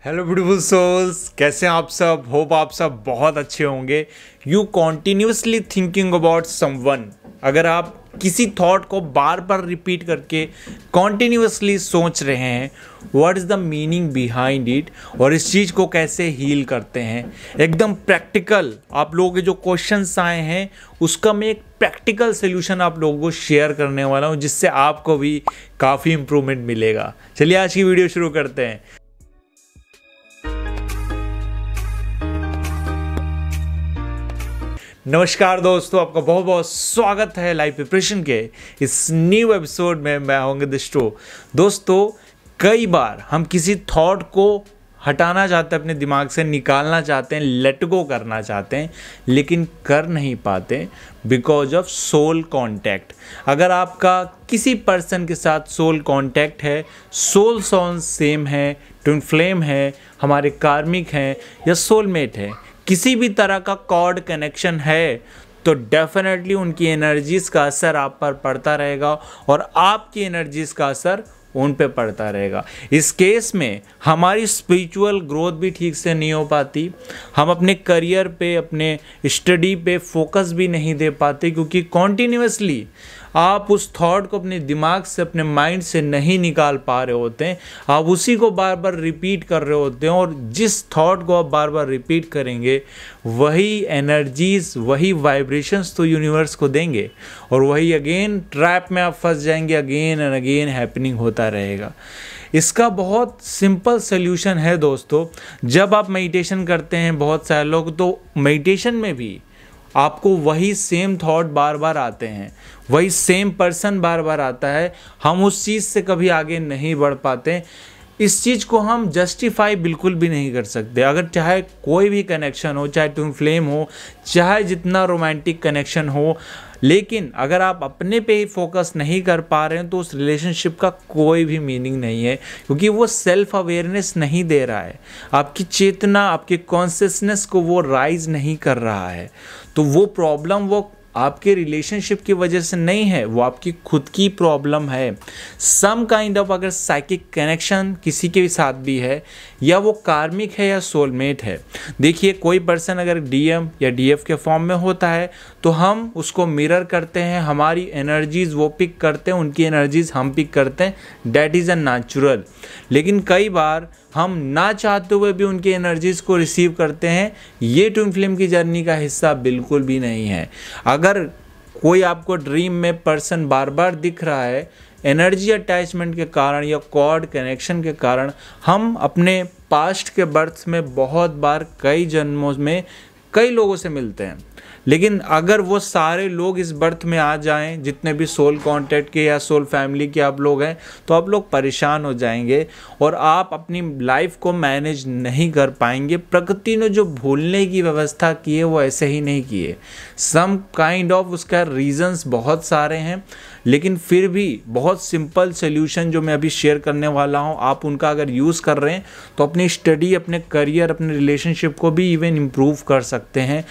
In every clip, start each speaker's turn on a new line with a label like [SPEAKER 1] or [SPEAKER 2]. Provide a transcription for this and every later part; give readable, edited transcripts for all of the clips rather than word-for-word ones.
[SPEAKER 1] Hello beautiful souls, कैसे हैं आप सब। होप आप सब बहुत अच्छे होंगे। You continuously thinking about someone. अगर आप किसी थॉट को बार बार रिपीट करके कॉन्टिन्यूसली सोच रहे हैं, what is the meaning behind it और इस चीज़ को कैसे हील करते हैं, एकदम प्रैक्टिकल आप लोगों के जो क्वेश्चंस आए हैं उसका मैं एक प्रैक्टिकल सोल्यूशन आप लोगों को शेयर करने वाला हूँ, जिससे आपको भी काफ़ी इम्प्रूवमेंट मिलेगा। चलिए आज की वीडियो शुरू करते हैं। नमस्कार दोस्तों, आपका बहुत बहुत स्वागत है लाइफ प्रिपरेशन के इस न्यू एपिसोड में। मैं होंगे दिस्टो। दोस्तों, कई बार हम किसी थॉट को हटाना चाहते हैं, अपने दिमाग से निकालना चाहते हैं, लेट गो करना चाहते हैं, लेकिन कर नहीं पाते बिकॉज ऑफ सोल कांटेक्ट। अगर आपका किसी पर्सन के साथ सोल कांटेक्ट है, सोल सॉन्ग सेम है, ट्विन फ्लेम है, हमारे कार्मिक हैं या सोलमेट है, किसी भी तरह का कॉर्ड कनेक्शन है, तो डेफिनेटली उनकी एनर्जीज़ का असर आप पर पड़ता रहेगा और आपकी एनर्जीज़ का असर उन पे पड़ता रहेगा। इस केस में हमारी स्पिरिचुअल ग्रोथ भी ठीक से नहीं हो पाती, हम अपने करियर पे, अपने स्टडी पे फोकस भी नहीं दे पाते, क्योंकि कॉन्टिन्यूसली आप उस थॉट को अपने दिमाग से, अपने माइंड से नहीं निकाल पा रहे होते हैं। आप उसी को बार बार रिपीट कर रहे होते हैं और जिस थॉट को आप बार बार रिपीट करेंगे वही एनर्जीज, वही वाइब्रेशंस तो यूनिवर्स को देंगे और वही अगेन ट्रैप में आप फंस जाएंगे। अगेन एंड अगेन हैपनिंग होता रहेगा। इसका बहुत सिंपल सोल्यूशन है दोस्तों। जब आप मेडिटेशन करते हैं, बहुत सारे लोग तो मेडिटेशन में भी आपको वही सेम थॉट बार बार आते हैं, वही सेम पर्सन बार बार आता है, हम उस चीज़ से कभी आगे नहीं बढ़ पाते। इस चीज़ को हम जस्टिफाई बिल्कुल भी नहीं कर सकते। अगर चाहे कोई भी कनेक्शन हो, चाहे ट्विन फ्लेम हो, चाहे जितना रोमांटिक कनेक्शन हो, लेकिन अगर आप अपने पे ही फोकस नहीं कर पा रहे हैं तो उस रिलेशनशिप का कोई भी मीनिंग नहीं है, क्योंकि वो सेल्फ अवेयरनेस नहीं दे रहा है। आपकी चेतना, आपके कॉन्शियसनेस को वो राइज नहीं कर रहा है। तो वो प्रॉब्लम वो आपके रिलेशनशिप की वजह से नहीं है, वो आपकी खुद की प्रॉब्लम है। सम काइंड ऑफ अगर साइकिक कनेक्शन किसी के साथ भी है, या वो कार्मिक है या सोलमेट है। देखिए, कोई पर्सन अगर डीएम या डीएफ के फॉर्म में होता है तो हम उसको मिरर करते हैं, हमारी एनर्जीज वो पिक करते हैं, उनकी एनर्जीज हम पिक करते हैं। That is a natural. लेकिन कई बार हम ना चाहते हुए भी उनकी एनर्जीज़ को रिसीव करते हैं। ये ट्विन फ्लेम की जर्नी का हिस्सा बिल्कुल भी नहीं है। अगर कोई आपको ड्रीम में पर्सन बार बार दिख रहा है, एनर्जी अटैचमेंट के कारण या कॉर्ड कनेक्शन के कारण हम अपने पास्ट के बर्थ में बहुत बार, कई जन्मों में कई लोगों से मिलते हैं। लेकिन अगर वो सारे लोग इस बर्थ में आ जाएं, जितने भी सोल कांटेक्ट के या सोल फैमिली के आप लोग हैं, तो आप लोग परेशान हो जाएंगे और आप अपनी लाइफ को मैनेज नहीं कर पाएंगे। प्रकृति ने जो भूलने की व्यवस्था की है वो ऐसे ही नहीं की है। सम काइंड ऑफ उसका रीजंस बहुत सारे हैं, लेकिन फिर भी बहुत सिंपल सोल्यूशन जो मैं अभी शेयर करने वाला हूँ, आप उनका अगर यूज़ कर रहे हैं तो अपनी स्टडी, अपने करियर, अपने रिलेशनशिप को भी इवन इम्प्रूव कर सकते हैं।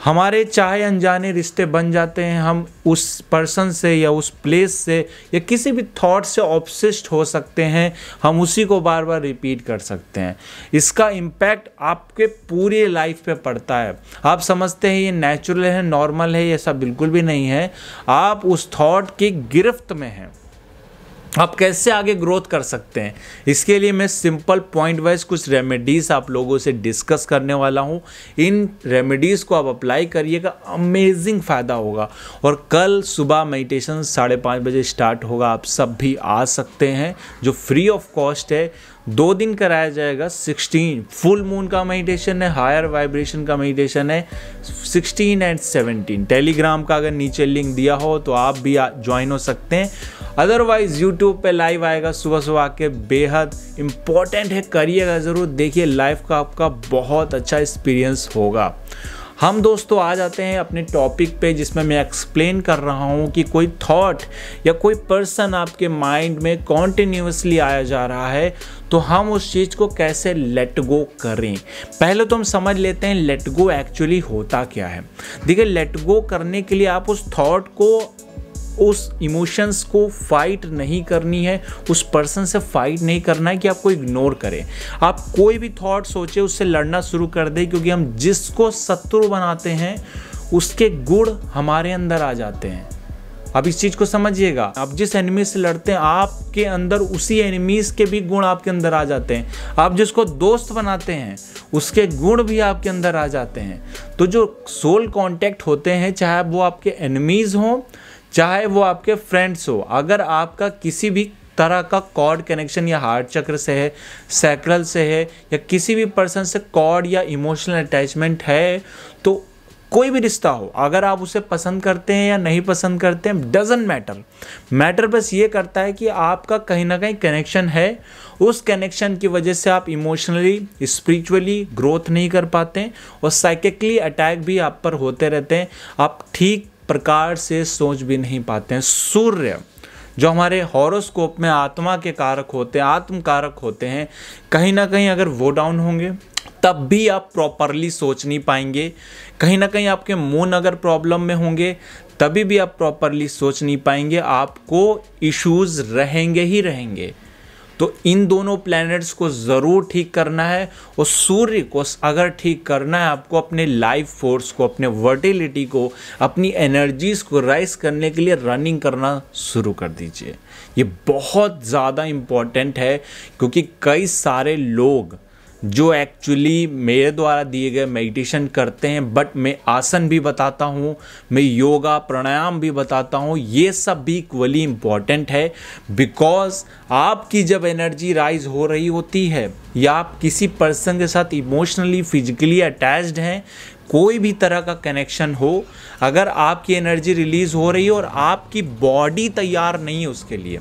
[SPEAKER 1] हमारे चाहे अनजाने रिश्ते बन जाते हैं, हम उस पर्सन से या उस प्लेस से या किसी भी थॉट से ऑब्सेस्ड हो सकते हैं, हम उसी को बार बार रिपीट कर सकते हैं। इसका इम्पैक्ट आपके पूरी लाइफ पे पड़ता है। आप समझते हैं ये नेचुरल है, नॉर्मल है, ये सब बिल्कुल भी नहीं है। आप उस थॉट की गिरफ्त में हैं। आप कैसे आगे ग्रोथ कर सकते हैं, इसके लिए मैं सिंपल पॉइंट वाइज कुछ रेमेडीज़ आप लोगों से डिस्कस करने वाला हूं। इन रेमेडीज़ को आप अप्लाई करिएगा, अमेजिंग फ़ायदा होगा। और कल सुबह मेडिटेशन 5:30 बजे स्टार्ट होगा। आप सब भी आ सकते हैं, जो फ्री ऑफ कॉस्ट है। 2 दिन कराया जाएगा। 16 फुल मून का मेडिटेशन है, हायर वाइब्रेशन का मेडिटेशन है, 16 एंड 17। टेलीग्राम का अगर नीचे लिंक दिया हो तो आप भी ज्वाइन हो सकते हैं। अदरवाइज यूट्यूब पे लाइव आएगा सुबह सुबह आके। बेहद इम्पॉर्टेंट है, करिएगा ज़रूर, देखिए लाइफ का आपका बहुत अच्छा एक्सपीरियंस होगा। हम दोस्तों आ जाते हैं अपने टॉपिक पे, जिसमें मैं एक्सप्लेन कर रहा हूँ कि कोई थॉट या कोई पर्सन आपके माइंड में कॉन्टिन्यूसली आया जा रहा है, तो हम उस चीज़ को कैसे लेट गो करें। पहले तो हम समझ लेते हैं लेट गो एक्चुअली होता क्या है। देखिए, लेट गो करने के लिए आप उस थॉट को उस इमोशंस को फाइट नहीं करनी है, उस पर्सन से फाइट नहीं करना है कि आपको इग्नोर करें। आप कोई भी थॉट सोचे उससे लड़ना शुरू कर दें, क्योंकि हम जिसको शत्रु बनाते हैं उसके गुण हमारे अंदर आ जाते हैं। अब इस चीज को समझिएगा, आप जिस एनिमी से लड़ते हैं आपके अंदर उसी एनिमीज के भी गुण आपके अंदर आ जाते हैं। आप जिसको दोस्त बनाते हैं उसके गुण भी आपके अंदर आ जाते हैं। तो जो सोल कांटेक्ट होते हैं, चाहे वो आपके एनिमीज हों चाहे वो आपके फ्रेंड्स हो, अगर आपका किसी भी तरह का कॉर्ड कनेक्शन या हार्ट चक्र से है, सैक्रल से है, या किसी भी पर्सन से कॉर्ड या इमोशनल अटैचमेंट है, तो कोई भी रिश्ता हो, अगर आप उसे पसंद करते हैं या नहीं पसंद करते हैं, डजंट मैटर बस ये करता है कि आपका कहीं ना कहीं कनेक्शन है। उस कनेक्शन की वजह से आप इमोशनली स्पिरिचुअली ग्रोथ नहीं कर पाते हैं और साइकिकली अटैक भी आप पर होते रहते हैं। आप ठीक प्रकार से सोच भी नहीं पाते हैं। सूर्य जो हमारे हॉरोस्कोप में आत्मा के कारक होते हैं, आत्म कारक होते हैं, कहीं ना कहीं अगर वो डाउन होंगे तब भी आप प्रॉपरली सोच नहीं पाएंगे। कहीं ना कहीं आपके मून अगर प्रॉब्लम में होंगे तभी भी आप प्रॉपरली सोच नहीं पाएंगे, आपको इश्यूज रहेंगे ही रहेंगे। तो इन दोनों प्लैनेट्स को ज़रूर ठीक करना है, और सूर्य को अगर ठीक करना है आपको, अपने लाइफ फोर्स को, अपने वर्टिलिटी को, अपनी एनर्जीज को राइज करने के लिए रनिंग करना शुरू कर दीजिए। ये बहुत ज़्यादा इम्पॉर्टेंट है, क्योंकि कई सारे लोग जो एक्चुअली मेरे द्वारा दिए गए मेडिटेशन करते हैं, बट मैं आसन भी बताता हूँ, मैं योगा प्राणायाम भी बताता हूँ, ये सब भी इक्वली इम्पॉर्टेंट है। बिकॉज आपकी जब एनर्जी राइज हो रही होती है या आप किसी पर्सन के साथ इमोशनली फिजिकली अटैच्ड हैं, कोई भी तरह का कनेक्शन हो, अगर आपकी एनर्जी रिलीज हो रही है और आपकी बॉडी तैयार नहीं है उसके लिए,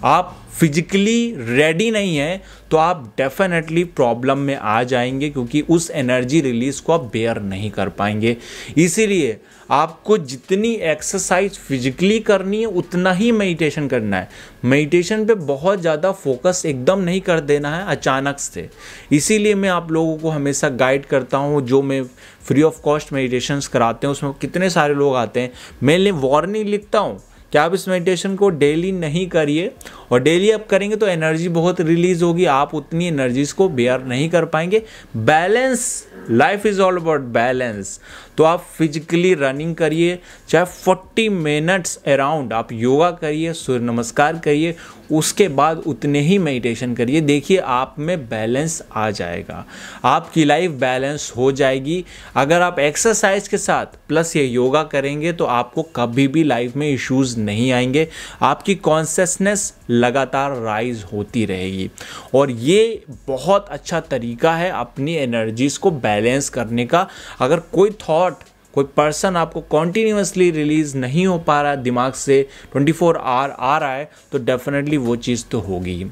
[SPEAKER 1] आप फिजिकली रेडी नहीं है, तो आप डेफिनेटली प्रॉब्लम में आ जाएंगे, क्योंकि उस एनर्जी रिलीज को आप बेयर नहीं कर पाएंगे। इसीलिए आपको जितनी एक्सरसाइज फिजिकली करनी है उतना ही मेडिटेशन करना है। मेडिटेशन पे बहुत ज़्यादा फोकस एकदम नहीं कर देना है अचानक से। इसीलिए मैं आप लोगों को हमेशा गाइड करता हूँ, जो मैं फ्री ऑफ कॉस्ट मेडिटेशंस कराते हैं उसमें कितने सारे लोग आते हैं, मैं वार्निंग लिखता हूँ कि आप इस मेडिटेशन को डेली नहीं करिए, और डेली आप करेंगे तो एनर्जी बहुत रिलीज होगी, आप उतनी एनर्जीज को बेयर नहीं कर पाएंगे। Balance, life is all about balance. तो आप फिजिकली रनिंग करिए, चाहे 40 मिनट्स अराउंड आप योगा करिए, सूर्य नमस्कार करिए, उसके बाद उतने ही मेडिटेशन करिए। देखिए आप में बैलेंस आ जाएगा, आपकी लाइफ बैलेंस हो जाएगी। अगर आप एक्सरसाइज के साथ प्लस ये योगा करेंगे तो आपको कभी भी लाइफ में इश्यूज नहीं आएंगे, आपकी कॉन्शियसनेस लगातार राइज होती रहेगी। और ये बहुत अच्छा तरीका है अपनी एनर्जीज को बैलेंस करने का। अगर कोई थॉट, कोई पर्सन आपको कॉन्टीन्यूसली रिलीज नहीं हो पा रहा है दिमाग से, 24 आवर आ रहा है, तो डेफिनेटली वो चीज़ तो होगी।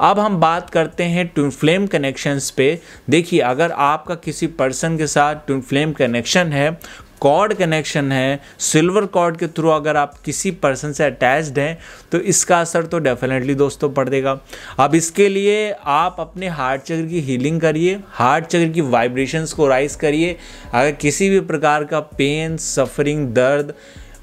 [SPEAKER 1] अब हम बात करते हैं ट्विन फ्लेम कनेक्शंस पे। देखिए अगर आपका किसी पर्सन के साथ ट्विन फ्लेम कनेक्शन है, कॉर्ड कनेक्शन है, सिल्वर कॉर्ड के थ्रू अगर आप किसी पर्सन से अटैच्ड हैं, तो इसका असर तो डेफिनेटली दोस्तों पड़ेगा। अब इसके लिए आप अपने हार्ट चक्र की हीलिंग करिए, हार्ट चक्र की वाइब्रेशंस को राइज करिए। अगर किसी भी प्रकार का पेन, सफरिंग, दर्द,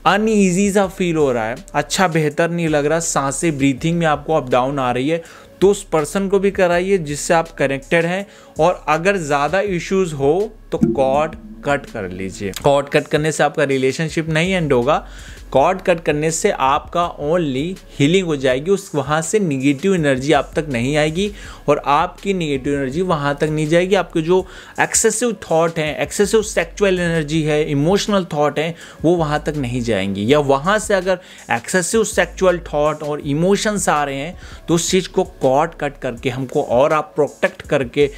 [SPEAKER 1] अनईजी सा फील हो रहा है, अच्छा बेहतर नहीं लग रहा, सांसें, ब्रीथिंग में आपको अप डाउन आ रही है, तो उस पर्सन को भी कराइए जिससे आप कनेक्टेड हैं। और अगर ज़्यादा इश्यूज हो तो कॉर्ड कट कर लीजिए। कॉर्ड कट करने से आपका रिलेशनशिप नहीं एंड होगा, कॉर्ड कट करने से आपका ओनली हीलिंग हो जाएगी, उस वहाँ से निगेटिव एनर्जी आप तक नहीं आएगी, और आपकी निगेटिव एनर्जी वहाँ तक नहीं जाएगी। आपके जो एक्सेसिव थॉट हैं, एक्सेसिव सेक्चुअल एनर्जी है, इमोशनल थॉट हैं, वो वहाँ तक नहीं जाएंगी। या वहाँ से अगर एक्सेसिव सेक्चुअल थॉट और इमोशंस आ रहे हैं तो उस चीज़ को कॉर्ड कट करके हमको और आप प्रोटेक्ट करके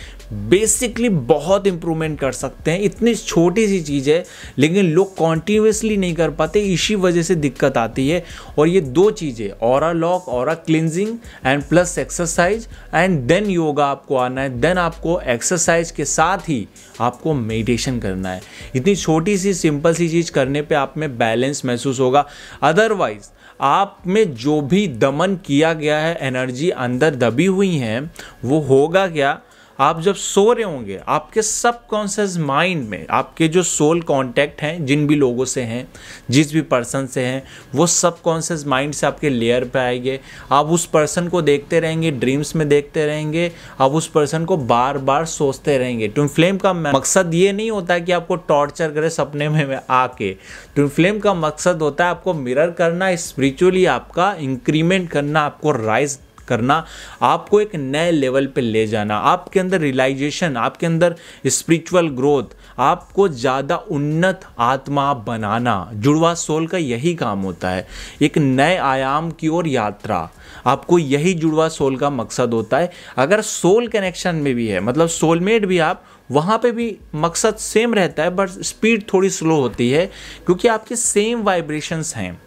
[SPEAKER 1] बेसिकली बहुत इंप्रूवमेंट कर सकते हैं। इतनी छोटी सी चीज़ है लेकिन लोग कॉन्टिन्यूसली नहीं कर पाते, इसी वजह से दिक्कत आती है। और ये दो चीज़ें, aura lock, aura cleansing and plus exercise, and then yoga आपको आना है, देन आपको एक्सरसाइज के साथ ही आपको मेडिटेशन करना है। इतनी छोटी सी सिंपल सी चीज़ करने पे आप में बैलेंस महसूस होगा। अदरवाइज आप में जो भी दमन किया गया है, एनर्जी अंदर दबी हुई हैं, वो होगा क्या, आप जब सो रहे होंगे आपके सबकॉन्शियस माइंड में आपके जो सोल कांटेक्ट हैं, जिन भी लोगों से हैं, जिस भी पर्सन से हैं, वो सबकॉन्शियस माइंड से आपके लेयर पे आएंगे। आप उस पर्सन को देखते रहेंगे, ड्रीम्स में देखते रहेंगे, आप उस पर्सन को बार बार सोचते रहेंगे। ट्विन फ्लेम का मकसद ये नहीं होता कि आपको टॉर्चर करे सपने में आके। ट्विन फ्लेम का मकसद होता है आपको मिरर करना, स्पिरिचुअली आपका इंक्रीमेंट करना, आपको राइज करना, आपको एक नए लेवल पे ले जाना, आपके अंदर रियलाइजेशन, आपके अंदर स्पिरिचुअल ग्रोथ, आपको ज़्यादा उन्नत आत्मा बनाना। जुड़वा सोल का यही काम होता है, एक नए आयाम की ओर यात्रा। आपको यही जुड़वा सोल का मकसद होता है। अगर सोल कनेक्शन में भी है, मतलब सोलमेट भी आप, वहाँ पे भी मकसद सेम रहता है, बट स्पीड थोड़ी स्लो होती है, क्योंकि आपके सेम वाइब्रेशंस हैं।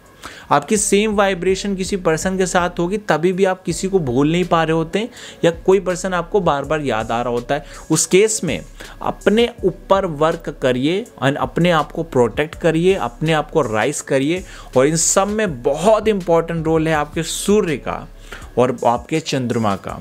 [SPEAKER 1] आपकी सेम वाइब्रेशन किसी पर्सन के साथ होगी तभी भी आप किसी को भूल नहीं पा रहे होते हैं, या कोई पर्सन आपको बार बार याद आ रहा होता है। उस केस में अपने ऊपर वर्क करिए और अपने आप को प्रोटेक्ट करिए, अपने आप को राइज करिए। और इन सब में बहुत इंपॉर्टेंट रोल है आपके सूर्य का और आपके चंद्रमा का।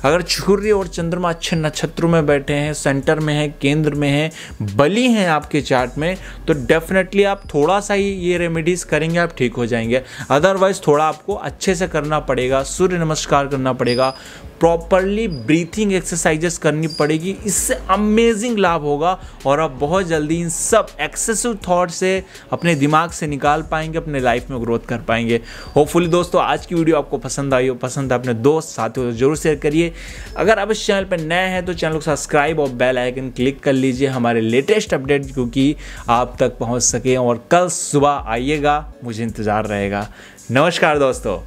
[SPEAKER 1] अगर सूर्य और चंद्रमा अच्छे नक्षत्रों में बैठे हैं, सेंटर में है, केंद्र में है, बली हैं आपके चार्ट में, तो डेफिनेटली आप थोड़ा सा ही ये रेमेडीज करेंगे, आप ठीक हो जाएंगे। अदरवाइज थोड़ा आपको अच्छे से करना पड़ेगा, सूर्य नमस्कार करना पड़ेगा, प्रॉपरली ब्रीथिंग एक्सरसाइजेस करनी पड़ेगी। इससे अमेजिंग लाभ होगा और आप बहुत जल्दी इन सब एक्सेसिव थॉट से अपने दिमाग से निकाल पाएंगे, अपने लाइफ में ग्रोथ कर पाएंगे। होपफुली दोस्तों आज की वीडियो आपको पसंद आई हो, पसंद है अपने दोस्त साथियों को जरूर शेयर करिए। अगर आप इस चैनल पर नए हैं तो चैनल को सब्सक्राइब और बेल आइकन क्लिक कर लीजिए हमारे लेटेस्ट अपडेट क्योंकि आप तक पहुंच सके। और कल सुबह आइएगा, मुझे इंतज़ार रहेगा। नमस्कार दोस्तों।